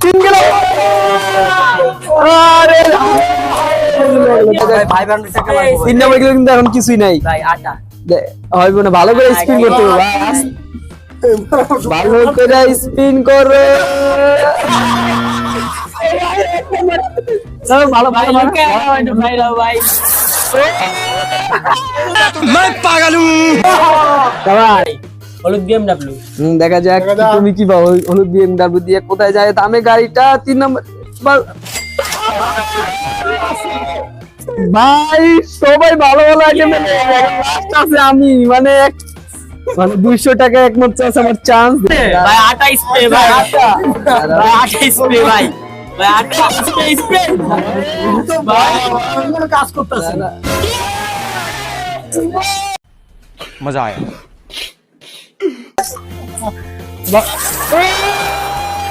তিন গেল। আরে তিন নম্বর গেলে কিন্তু এখন কিছুই নাই ভাই আটা হইব না, ভালো করে স্পিন করতে হবে ভালো করে স্পিন করো। ভালো ভালো ভাই ভাই হলুদ বিএমডব্লিউ দেখা যাক তুমি কি পাও হলুদ বিএমডব্লিউ দিয়ে কোথায় যায় দামে গাড়িটা। 3 নম্বর ভাই সবাই ভালো ভালো আইটেম লাস্ট আছে আমি মানে 200 টাকা একমাত্র আছে আমার চান্স। ভাই আটা স্প্রে ভাই আটা স্প্রে ভাই ভাই আটা স্প্রে ভাই কোনো কাজ করতেছে না। मजा आया।